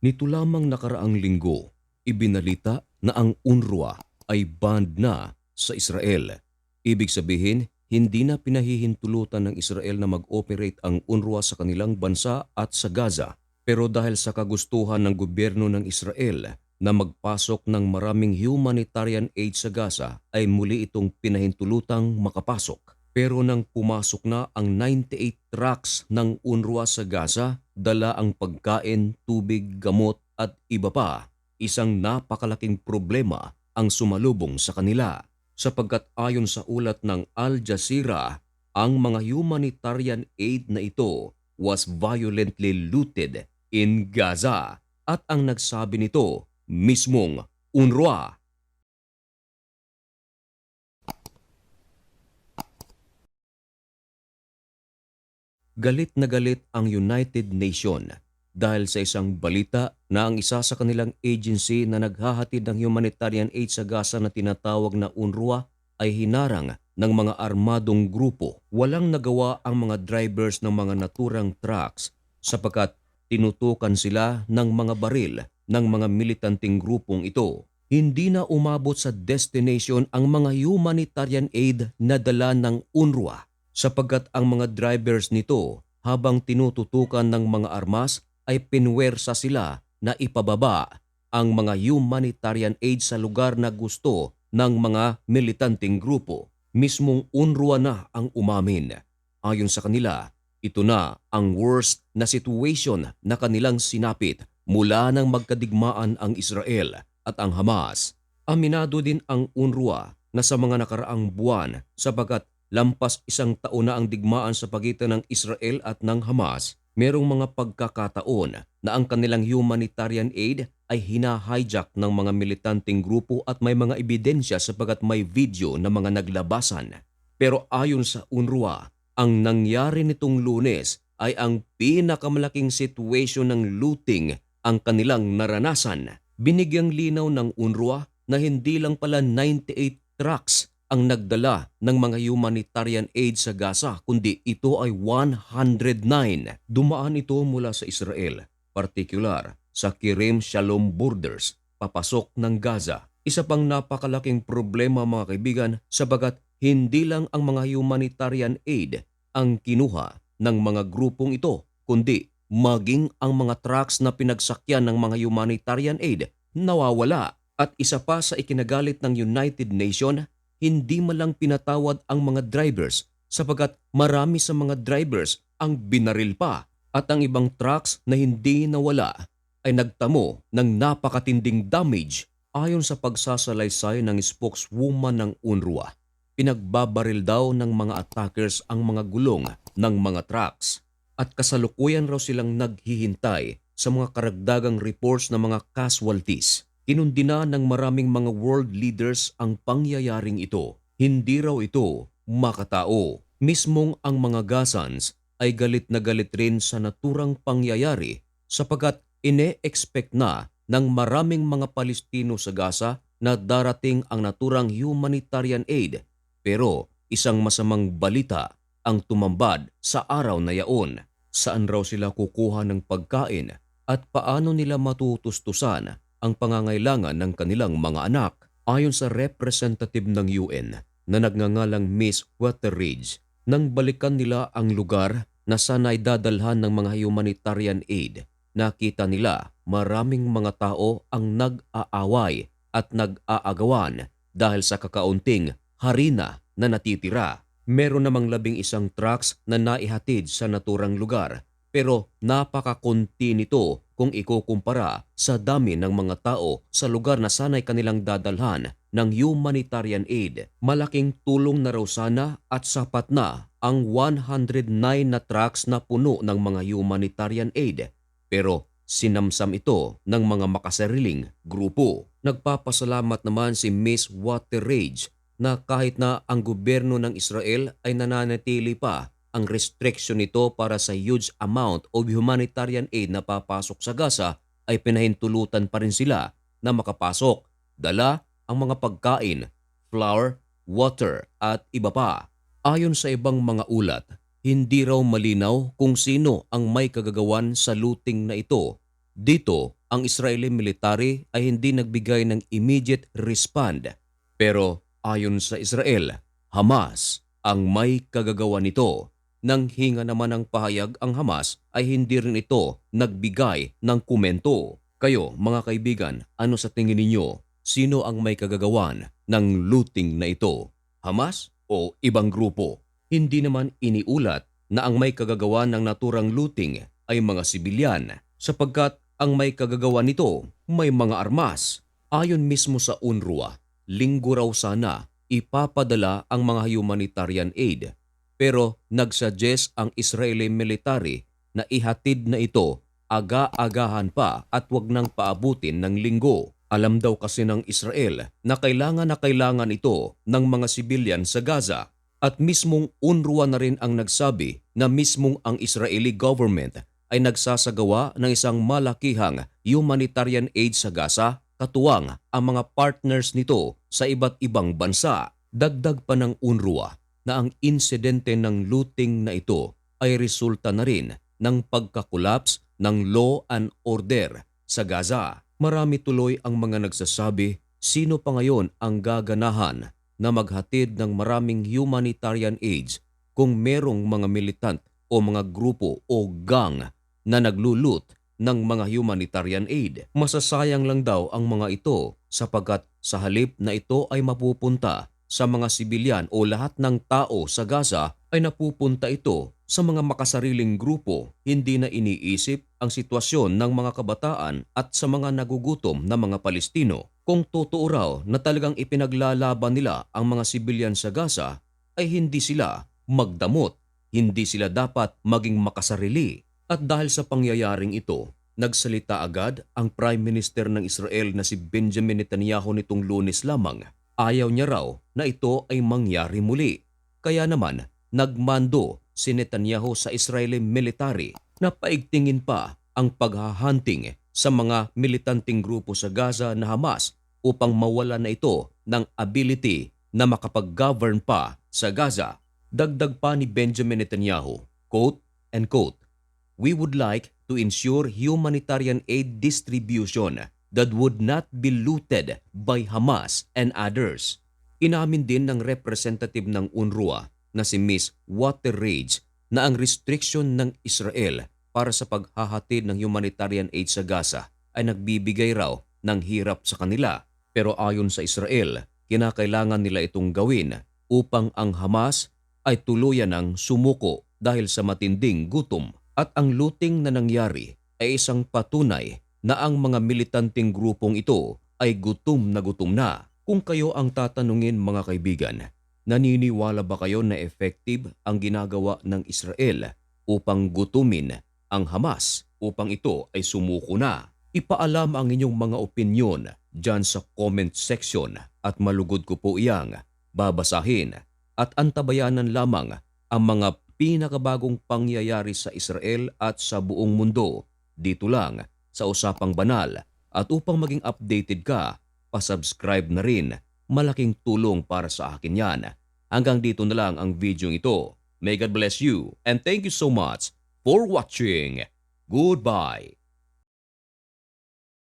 Nito lamang nakaraang linggo, ibinalita na ang UNRWA ay banned na sa Israel. Ibig sabihin, hindi na pinahihintulutan ng Israel na mag-operate ang UNRWA sa kanilang bansa at sa Gaza. Pero dahil sa kagustuhan ng gobyerno ng Israel na magpasok ng maraming humanitarian aid sa Gaza, ay muli itong pinahintulutang makapasok. Pero nang pumasok na ang 98 trucks ng UNRWA sa Gaza, dala ang pagkain, tubig, gamot at iba pa, isang napakalaking problema ang sumalubong sa kanila. Sapagkat ayon sa ulat ng Al Jazeera, ang mga humanitarian aid na ito was violently looted in Gaza, at ang nagsabi nito mismong UNRWA. Galit na galit ang United Nation dahil sa isang balita na ang isa sa kanilang agency na naghahatid ng humanitarian aid sa Gaza na tinatawag na UNRWA ay hinarang ng mga armadong grupo. Walang nagawa ang mga drivers ng mga naturang trucks sapagkat tinutukan sila ng mga baril ng mga militanting grupong ito. Hindi na umabot sa destination ang mga humanitarian aid na dala ng UNRWA sapagkat ang mga drivers nito habang tinututukan ng mga armas ay pinwersa sila na ipababa ang mga humanitarian aid sa lugar na gusto ng mga militanting grupo. Mismong UNRWA na ang umamin. Ayon sa kanila, ito na ang worst na situation na kanilang sinapit mula nang magkadigmaan ang Israel at ang Hamas. Aminado din ang UNRWA na sa mga nakaraang buwan sapagkat lampas isang taon na ang digmaan sa pagitan ng Israel at ng Hamas, merong mga pagkakataon na ang kanilang humanitarian aid ay hina-hijack ng mga militanteng grupo at may mga ebidensya sapagkat may video na mga naglabasan. Pero ayon sa UNRWA, ang nangyari nitong Lunes ay ang pinakamalaking situation ng looting ang kanilang naranasan. Binigyang linaw ng UNRWA na hindi lang pala 98 trucks ang nagdala ng mga humanitarian aid sa Gaza, kundi ito ay 109. Dumaan ito mula sa Israel, partikular sa Kerem Shalom borders, papasok ng Gaza. Isa pang napakalaking problema mga kaibigan sabagat hindi lang ang mga humanitarian aid ang kinuha ng mga grupong ito, kundi maging ang mga trucks na pinagsakyan ng mga humanitarian aid nawawala. At isa pa sa ikinagalit ng United Nations, hindi malang pinatawad ang mga drivers sapagkat marami sa mga drivers ang binaril pa at ang ibang trucks na hindi nawala ay nagtamo ng napakatinding damage. Ayon sa pagsasalaysay ng spokeswoman ng UNRWA, pinagbabaril daw ng mga attackers ang mga gulong ng mga trucks at kasalukuyan raw silang naghihintay sa mga karagdagang reports ng mga casualties. Inundina ng maraming mga world leaders ang pangyayaring ito. Hindi raw ito makatao. Mismong ang mga Gazans ay galit na galit rin sa naturang pangyayari sapagkat ine-expect na ng maraming mga Palestino sa Gaza na darating ang naturang humanitarian aid. Pero isang masamang balita ang tumambad sa araw na yaon. Saan raw sila kukuha ng pagkain at paano nila matutustusan ang pangangailangan ng kanilang mga anak? Ayon sa representative ng UN na nagngangalang Miss Wateridge, nang balikan nila ang lugar na sana'y dadalhan ng mga humanitarian aid, nakita nila maraming mga tao ang nag-aaway at nag-aagawan dahil sa kakaunting harina na natitira. Meron namang 11 trucks na naihatid sa naturang lugar, pero napakakunti nito kung ikukumpara sa dami ng mga tao sa lugar na sana'y kanilang dadalhan ng humanitarian aid. Malaking tulong na raw sana at sapat na ang 109 na trucks na puno ng mga humanitarian aid. Pero sinamsam ito ng mga makasariling grupo. Nagpapasalamat naman si Miss Wateridge na kahit na ang gobyerno ng Israel ay nananatili pa ang restriction nito para sa huge amount of humanitarian aid na papasok sa Gaza, ay pinahintulutan pa rin sila na makapasok. Dala ang mga pagkain, flour, water at iba pa. Ayon sa ibang mga ulat, hindi raw malinaw kung sino ang may kagagawan sa looting na ito. Dito ang Israeli military ay hindi nagbigay ng immediate respond. Pero ayon sa Israel, Hamas ang may kagagawa nito. Nang hinga naman ng pahayag ang Hamas ay hindi rin ito nagbigay ng komento. Kayo mga kaibigan, ano sa tingin ninyo? Sino ang may kagagawan ng looting na ito? Hamas o ibang grupo? Hindi naman iniulat na ang may kagagawa ng naturang looting ay mga sibilyan sapagkat ang may kagagawa nito may mga armas. Ayon mismo sa UNRWA, linggo raw sana ipapadala ang mga humanitarian aid. Pero nagsuggest ang Israeli military na ihatid na ito aga-agahan pa at wag nang paabutin ng linggo. Alam daw kasi ng Israel na kailangan ito ng mga sibilyan sa Gaza. At mismong UNRWA na rin ang nagsabi na mismong ang Israeli government ay nagsasagawa ng isang malakihang humanitarian aid sa Gaza, katuwang ang mga partners nito sa iba't ibang bansa. Dagdag pa ng UNRWA na ang insidente ng looting na ito ay resulta na rin ng pagkakulaps ng law and order sa Gaza. Marami tuloy ang mga nagsasabi, sino pa ngayon ang gaganahan na maghatid ng maraming humanitarian aids kung merong mga militant o mga grupo o gang na naglulut ng mga humanitarian aid. Masasayang lang daw ang mga ito sapagkat sa halip na ito ay mapupunta sa mga sibilyan o lahat ng tao sa Gaza ay napupunta ito sa mga makasariling grupo, hindi na iniisip ang sitwasyon ng mga kabataan at sa mga nagugutom na mga Palestino. Kung totoo raw na talagang ipinaglalaban nila ang mga sibilyan sa Gaza, ay hindi sila magdamot, hindi sila dapat maging makasarili. At dahil sa pangyayaring ito, nagsalita agad ang Prime Minister ng Israel na si Benjamin Netanyahu nitong Lunes lamang. Ayaw niya raw na ito ay mangyari muli. Kaya naman, nagmando si Netanyahu sa Israeli military na paigtingin pa ang paghahunting sa mga militanting grupo sa Gaza na Hamas upang mawala na ito ng ability na makapag-govern pa sa Gaza. Dagdag pa ni Benjamin Netanyahu, quote and quote, "We would like to ensure humanitarian aid distribution that would not be looted by Hamas and others." Inamin din ng representative ng UNRWA na si Ms. Waterridge na ang restriction ng Israel para sa paghahatid ng humanitarian aid sa Gaza ay nagbibigay raw ng hirap sa kanila. Pero ayon sa Israel, kinakailangan nila itong gawin upang ang Hamas ay tuluyan ng sumuko dahil sa matinding gutom. At ang looting na nangyari ay isang patunay na ang mga militanteng grupong ito ay gutom na. Kung kayo ang tatanungin mga kaibigan, naniniwala ba kayo na effective ang ginagawa ng Israel upang gutumin ang Hamas upang ito ay sumuko na? Ipaalam ang inyong mga opinyon dyan sa comment section at malugod ko po iyang babasahin. At antabayanan lamang ang mga pinakabagong pangyayari sa Israel at sa buong mundo dito lang sa Usapang Banal. At upang maging updated ka, pasubscribe na rin. Malaking tulong para sa akin yan. Hanggang dito na lang ang video ito. May God bless you and thank you so much for watching. Goodbye.